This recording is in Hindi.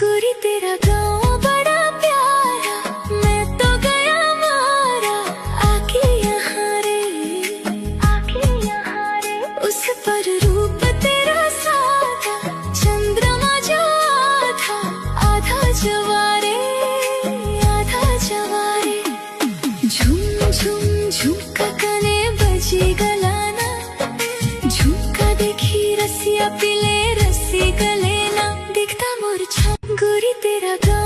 गोरी तेरा गाँव बड़ा प्यारा, मैं तो गया मारा आके यहाँ रे, आके यहाँ रे। उस पर रूप तेरा सादा, चंद्रमा जो आधा आधा जवारे, आधा जवारे। झुम झुम झुमका कने बजी गलाना, झुमका देखी रसिया पिले रसी गलेना, दिखता मोर छा गोरी तेरा गाँव।